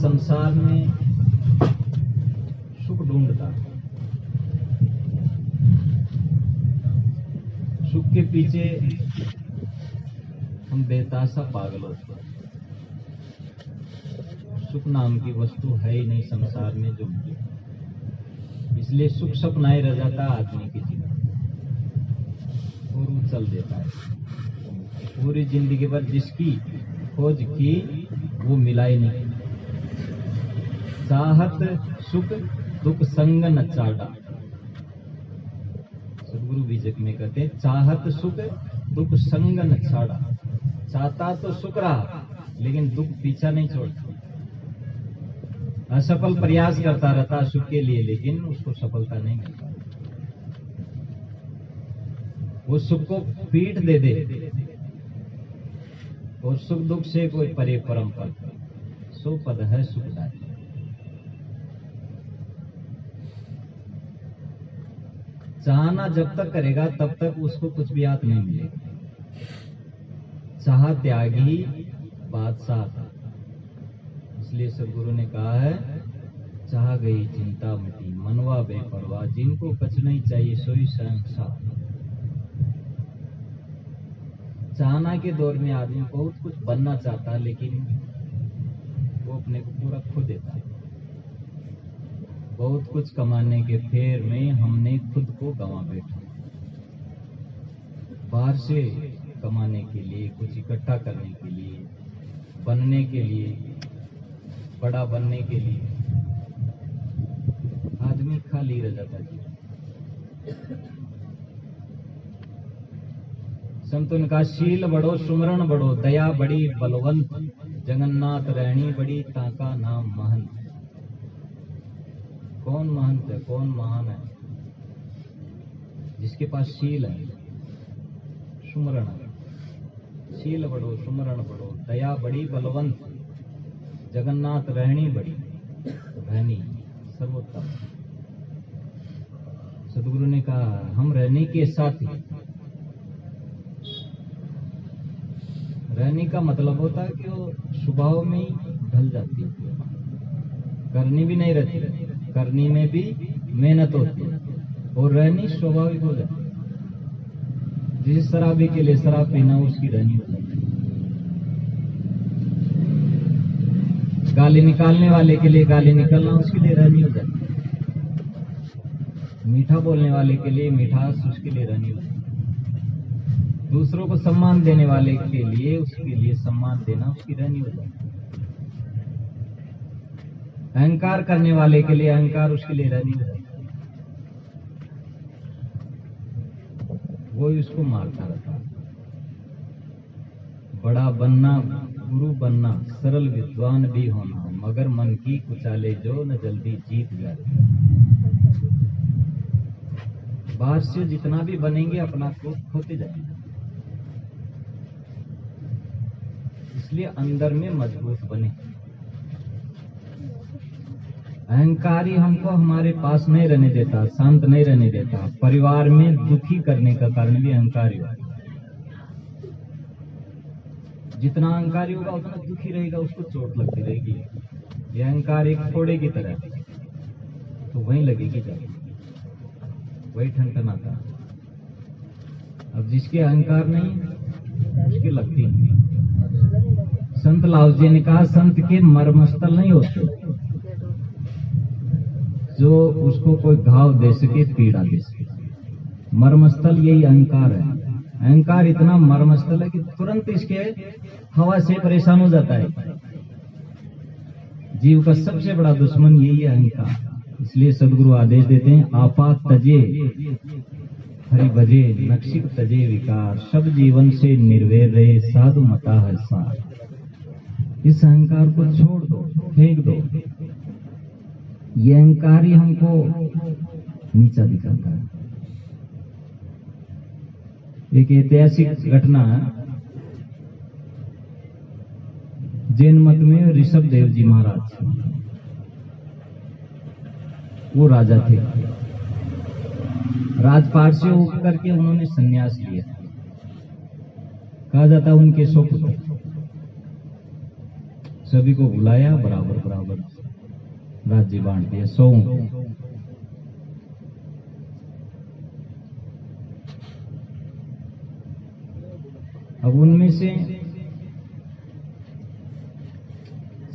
संसार में सुख ढूंढता, सुख के पीछे हम बेतासा पागल होते हैं। सुख नाम की वस्तु है ही नहीं संसार में जो मिले, इसलिए सुख सपनाए रह जाता आदमी की जीवन और उछल देता है। पूरी जिंदगी भर जिसकी खोज की वो मिला ही नहीं। चाहत सुख दुख संग न चाड़ा, सदगुरु बीजक में कहते हैं चाहत सुख दुख संग न छाड़ा। चाहता तो सुख रहा लेकिन दुख पीछा नहीं छोड़ता। असफल प्रयास करता रहता सुख के लिए, लेकिन उसको सफलता नहीं मिलता। वो सुख को पीठ दे दे और सुख दुख से कोई परे परम पद, सो पद है सुखदायी। चाहना जब तक करेगा तब तक उसको कुछ भी हाथ नहीं मिलेगा। चाह त्यागी बादशाह था, इसलिए सदगुरु ने कहा है चाह गई चिंता मिटी मनवा बेपरवाह, जिनको कुछ नहीं चाहिए सोई स्वयं साथ। चाहना के दौर में आदमी बहुत कुछ बनना चाहता है, लेकिन वो अपने को पूरा खो देता है। बहुत कुछ कमाने के फेर में हमने खुद को गंवा बैठा। बाहर से कमाने के लिए, कुछ इकट्ठा करने के लिए, बनने के लिए, बड़ा बनने के लिए आदमी खाली रह जाता है। संतों ने कहा शील बड़ो सुमरण बड़ो, दया बड़ी बलवंत, जगन्नाथ रहनी बड़ी ताका नाम महंत। कौन महंत है, कौन महान है? जिसके पास शील है, सुमरण है। शील बड़ो सुमरण बड़ो, दया बड़ी बलवंत, जगन्नाथ रहनी बड़ी, रहनी सर्वोत्तम। सदगुरु ने कहा हम रहने के साथी। रहने का मतलब होता है कि वो स्वभाव में ही ढल जाती है, करनी भी नहीं रहती, करनी में भी मेहनत होती है और रहनी स्वाभाविक हो जाती है। जिस शराबी के लिए शराब पीना उसकी रहनी हो जाती है। गाली निकालने वाले के लिए गाली निकलना उसके लिए रहनी हो जाती है। मीठा बोलने वाले के लिए मिठास उसके लिए रहनी हो जाती है। दूसरों को सम्मान देने वाले के लिए उसके लिए सम्मान देना उसकी रहनी हो जाती है। अहंकार करने वाले के लिए अहंकार उसके लिए रहनी हो जाती है। वो उसको मारता रहता है। बड़ा बनना गुरु बनना, सरल विद्वान भी होना, मगर मन की कुचाले जो न जल्दी जीत जाते। बाहर से जितना भी बनेंगे अपना को खोते जाएंगे, इसलिए अंदर में मजबूत बने। अहंकारी हमको हमारे पास नहीं रहने देता, शांत नहीं रहने देता। परिवार में दुखी करने का कारण भी अहंकारी होगा। जितना अहंकारी होगा उतना दुखी रहेगा, उसको चोट लगती रहेगी। ये अहंकार एक फोड़े की तरह, तो वहीं लगेगी जाके, वही ठनठनाता। अब जिसके अहंकार नहीं उसकी लगती नहीं। संत लाओजी ने कहा संत के मर्मस्थल नहीं होते जो उसको कोई घाव दे सके, पीड़ा दे सके। मर्मस्थल यही अहंकार है। अहंकार इतना मर्मस्थल है कि तुरंत इसके हवा से परेशान हो जाता है। जीव का सबसे बड़ा दुश्मन यही है अहंकार। इसलिए सदगुरु आदेश देते हैं आपा तजे हरि भजे, नक्षिक तजे विकार, सब जीवन से निर्वैर रहे, साधु मता है सार। इस अहंकार को छोड़ दो, फेंक दो। ये अहंकार ही हमको नीचा दिखाता है। एक ऐतिहासिक घटना है, जैन मत में ऋषभ देव जी महाराज, वो राजा थे। राजपाट से उठ करके उन्होंने संन्यास लिया। कहा जाता उनके 100 पुत्र। सभी को बुलाया, बराबर बराबर राज्य बांट दिया 100। अब उनमें से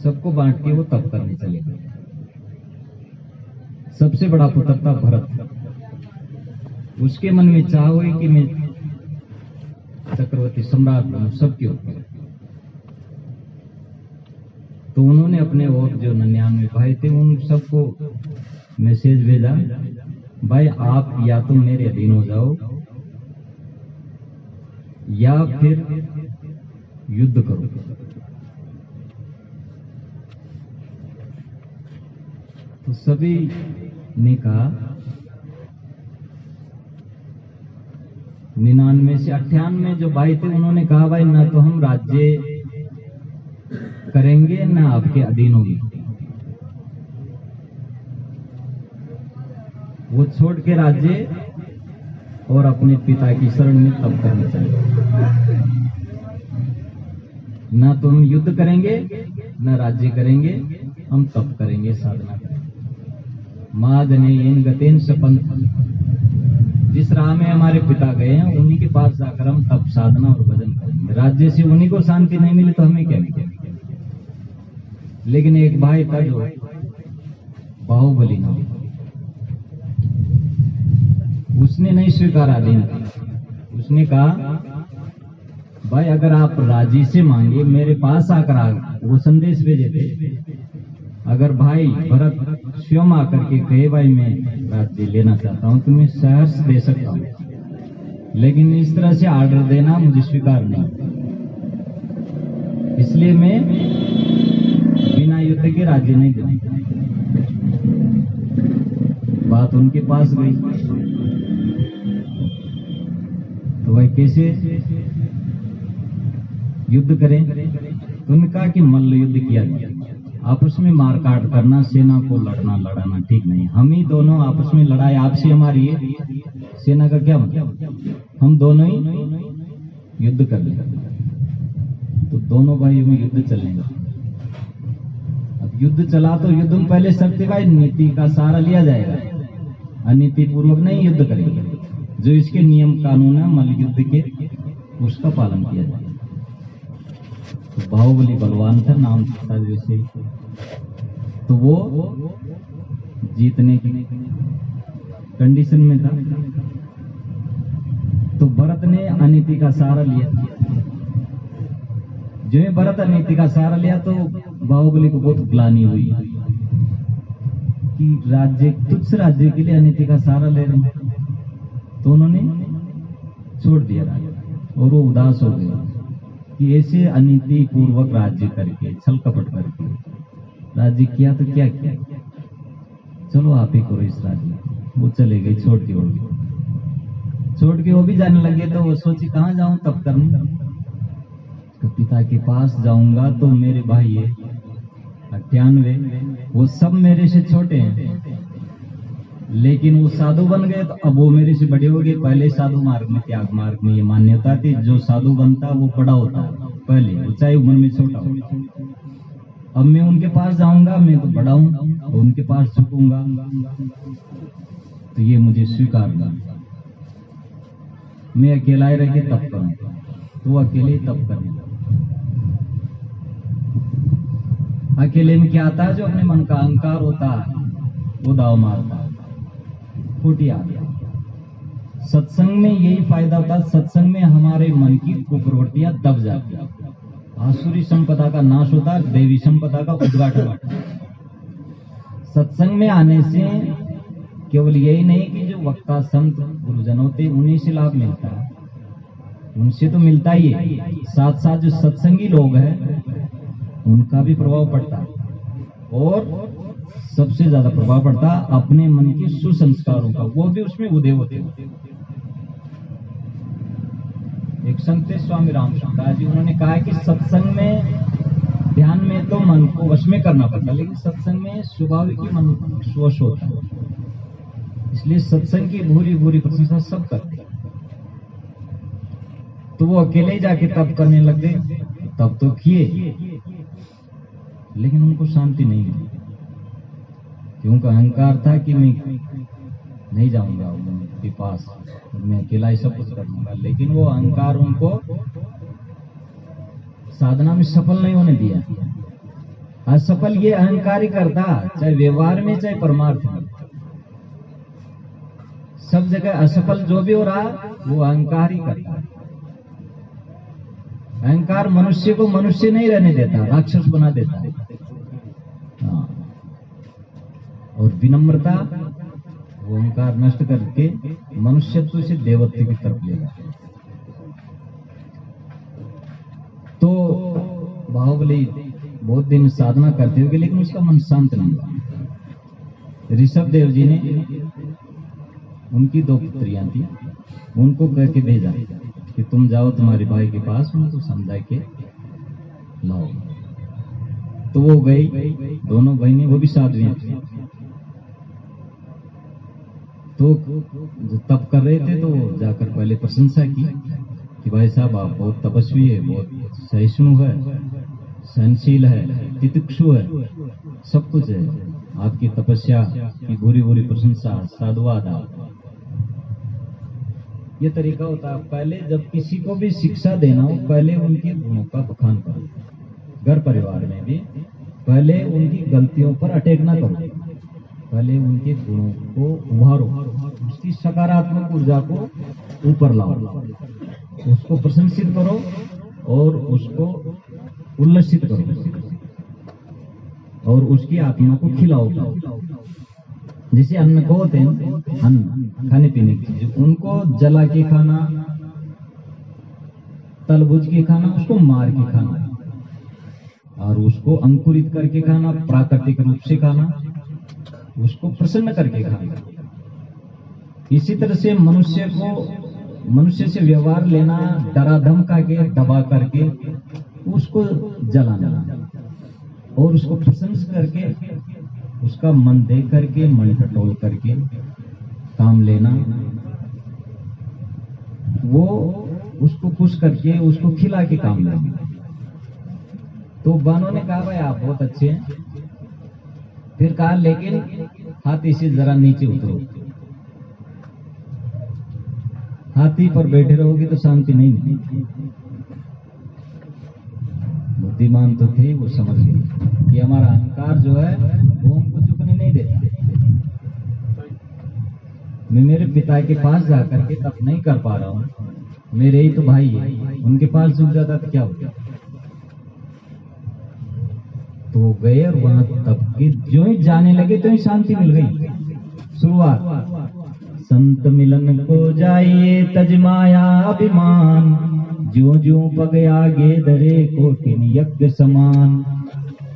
सबको बांट के वो तप करने चले गए। सबसे बड़ा पुत्र था भरत। उसके मन में चाह हुई कि मैं चक्रवर्ती सम्राट बनूं सबके ऊपर। तो उन्होंने अपने और जो 99 भाई थे उन सबको मैसेज भेजा, भाई आप या तो मेरे अधीन हो जाओ या फिर युद्ध करो। तो सभी ने कहा 99 से 98 जो भाई थे उन्होंने कहा, भाई ना तो हम राज्य करेंगे ना आपके अधीन होंगे। वो छोड़ के राज्य और अपने पिता की शरण में तप करने चले। ना तो हम युद्ध करेंगे ना राज्य करेंगे, हम तप करेंगे, साधना करेंगे। मादनेन गतेन सपंथ, जिस राह में हमारे पिता गए हैं उन्हीं के पास जाकर हम तप साधना और भजन करेंगे। राज्य से उन्हीं को शांति नहीं मिली तो हमें क्या मिलेगा। लेकिन एक भाई था जो बाहुबली नाम, उसने नहीं स्वीकारा देना। उसने कहा, भाई अगर आप राजी से मांगे मेरे पास आकर वो संदेश भेजे थे, अगर भाई भरत स्वयं आकर के कहे भाई मैं राज्य लेना चाहता हूं तो मैं सहर्ष दे सकता हूं, लेकिन इस तरह से आर्डर देना मुझे स्वीकार नहीं। इसलिए मैं बिना युद्ध के राज्य नहीं दूंगा। बात उनके पास गई तो भाई कैसे युद्ध करें। तो उन्होंने कहा कि मल्ल युद्ध किया जाए, आपस में मारकाट करना, सेना को लड़ाना ठीक नहीं। हम ही दोनों आपस में लड़ाई आपसे हमारी है, सेना का क्या मतलब, हम दोनों ही युद्ध कर लेंगे। तो दोनों भाइयों में युद्ध चलेगा। अब युद्ध चला तो युद्ध में पहले सत्यवाय नीति का सहारा लिया जाएगा, अनीति पूर्वक नहीं युद्ध करेंगे। जो इसके नियम कानून है मल्ल युद्ध के, उसका पालन किया जाएगा। तो बाहुबली बलवान था, नाम था जैसे, तो वो जीतने की कंडीशन में था। तो भरत ने अनीति का सहारा लिया। जो भरत अनीति का सहारा लिया तो बाहुबली को बहुत ग्लानि हुई कि राज्य, तुच्छ राज्य के लिए अनीति का सहारा ले रहे हैं। तो उन्होंने छोड़ दिया राज्य और वो उदास हो गए कि ऐसे अनीति पूर्वक राज्य करके, छल कपट करके राज्य किया तो क्या किया, चलो आप ही करो इस राज्य। वो चले गए, छोड़ के वो भी जाने लगे। तो वो सोची कहाँ जाऊं तब करने, तो पिता के पास जाऊंगा तो मेरे भाई है 98, वो सब मेरे से छोटे हैं, लेकिन वो साधु बन गए तो अब वो मेरे से बड़े हो गए। पहले साधु मार्ग में, त्याग मार्ग में ये मान्यता थी, जो साधु बनता वो बड़ा होता है पहले, वो चाहे उम्र में छोटा हो। अब मैं उनके पास जाऊंगा, मैं तो बड़ा हूं, उनके पास झुकूंगा तो ये मुझे स्वीकार नहीं। मैं अकेला ही रह के तप करूंगा, तो वो अकेले ही तप करने लगा। अकेले में क्या आता है, जो अपने मन का अहंकार होता है वो दाव मारता है, फूटी आ गया। सत्संग में यही फायदा होता है, सत्संग में हमारे मन की कुप्रवृत्तियां दब जाती है, आसुरी संपदा का नाश होता है, देवी संपदा का उद्घाटन होता है। सत्संग में आने से केवल यही नहीं कि जो वक्ता संत गुरुजन होते उन्हीं से लाभ मिलता है, उनसे तो मिलता ही है, साथ साथ जो सत्संगी लोग हैं उनका भी प्रभाव पड़ता है, और सबसे ज्यादा प्रभाव पड़ता है अपने मन के सुसंस्कारों का, वो भी उसमें उदय होते हैं। एक संत स्वामी रामशंकर जी, उन्होंने कहा कि सत्संग में, ध्यान में तो मन को वश में करना पड़ता है, लेकिन सत्संग में स्वाभाविक ही मन वश होता है। इसलिए सत्संग की भूरी भूरी प्रशंसा सब करते हैं। तो वो अकेले ही जाके तप करने लग गए। तब तो किए, लेकिन उनको शांति नहीं मिली, क्योंकि अहंकार था कि मैं नहीं जाऊंगा उनके पास, मैं अकेला ही सब कुछ कर लूंगा। लेकिन वो अहंकार उनको साधना में सफल नहीं होने दिया। असफल ये अहंकार ही करता, चाहे व्यवहार में चाहे परमार्थ में, सब जगह असफल जो भी हो रहा वो अहंकार ही करता है। अहंकार मनुष्य को मनुष्य नहीं रहने देता, राक्षस बना देता है। हाँ। और विनम्रता वो अहंकार नष्ट करके मनुष्यत्व से देवत्व की तरफ ले जाता। तो बाहुबली बहुत दिन साधना करते हुए, लेकिन उसका मन शांत नहीं हुआ। ऋषभ देव जी ने, उनकी 2 पुत्रियां थी, उनको कह के भेजा कि तुम जाओ तुम्हारे भाई के पास, उनको समझा के लाओ। तो वो गई, दोनों बहनें, वो भी साध्वियां थी। तो जो तप कर रहे थे, तो वो जाकर पहले प्रशंसा की कि भाई साहब आप बहुत तपस्वी है, बहुत सहिष्णु है, सहनशील है, तितिक्षु है, सब कुछ है। आपकी तपस्या की भूरी भूरी प्रशंसा, साधुवाद। ये तरीका होता है, पहले जब किसी को भी शिक्षा देना हो, पहले उनके गुणों का बखान करो। घर परिवार में भी पहले उनकी गलतियों पर अटैक ना करो, पहले उनके गुणों को उभारो, उसकी सकारात्मक ऊर्जा को ऊपर लाओ, उसको प्रशंसित करो और उसको उल्लसित करो और उसकी आत्मा को खिलाओ। जैसे अन्न को होते हैं, अन्न खाने पीने की चीज, उनको जला के खाना, तल भुज के खाना, उसको मार के खाना, और उसको अंकुरित करके खाना, प्राकृतिक रूप से खाना, उसको प्रसन्न करके खाना। इसी तरह से मनुष्य से व्यवहार लेना, डरा धमका के, दबा करके उसको जलाना और उसको प्रशंसा करके, उसका मन देख करके, मन टटोल करके काम लेना, वो उसको खुश करके, उसको खिला के काम लेना। तो बानों ने कहा भाई आप बहुत अच्छे हैं। फिर कहा लेकिन हाथी से जरा नीचे उतरो, हाथी पर बैठे रहोगे तो शांति नहीं मिलेगी। बुद्धिमान तो थे, वो समझ गए कि हमारा अहंकार जो है वो हमको झुकने नहीं देता। मैं मेरे पिता के पास जाकर के तप नहीं कर पा रहा हूँ, मेरे ही तो भाई है, उनके पास झुक जाता तो क्या होगा। तो गए और वहां तप के जो ही जाने लगे तो ही शांति मिल गई। शुरुआत, संत मिलन को जाइए तज माया अभिमान, ज्यों ज्यों पग आगे धरे कोटिन यज्ञ समान।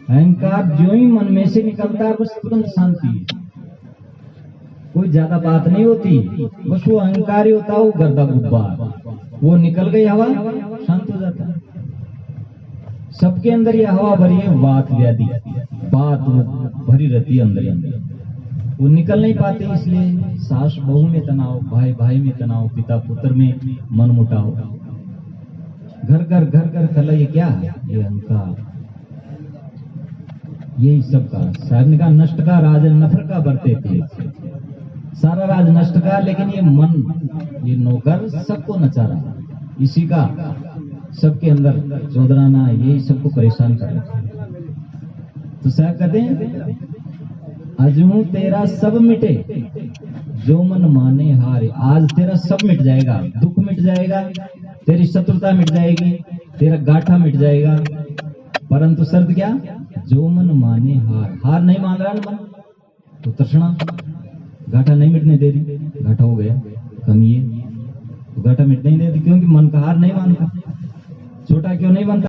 अहंकार जो ही मन में से निकलता है बस तुरंत शांति, कोई ज्यादा बात नहीं होती, बस वो अहंकार ही होता है, वो गर्दा गुब्बार, वो निकल गई हवा, शांत हो जाता है। सबके अंदर ये हवा भरी है, वात व्याधि, बात भरी रहती है अंदर अंदर, वो निकल नहीं पाते। इसलिए सास बहू में तनाव, भाई भाई में तनाव, पिता पुत्र में मन मुटाव, घर घर कलह। ये क्या है? ये अहंकार, यही सब का साधन का नष्ट का राज नफर का बरते थे, सारा राज नष्ट का। लेकिन ये मन, ये नौकर सबको नचा रहा, इसी का सबके अंदर चौधराना, यही सबको परेशान कर रहा। तो साहब कहते हैं अजू तेरा सब मिटे जो मन माने हारे। आज तेरा सब मिट जाएगा, दुख मिट जाएगा, तेरी शत्रुता मिट जाएगी, तेरा गाठा मिट जाएगा, परंतु शर्त क्या? जो मन माने हार। हार नहीं मान रहा मन तो तृष्णा, घाटा नहीं मिटने दे रही, घाटा हो गया, कमी है तो घाटा मिटने नहीं दे रही, क्योंकि मन का हार नहीं मानता। छोटा क्यों नहीं बनता?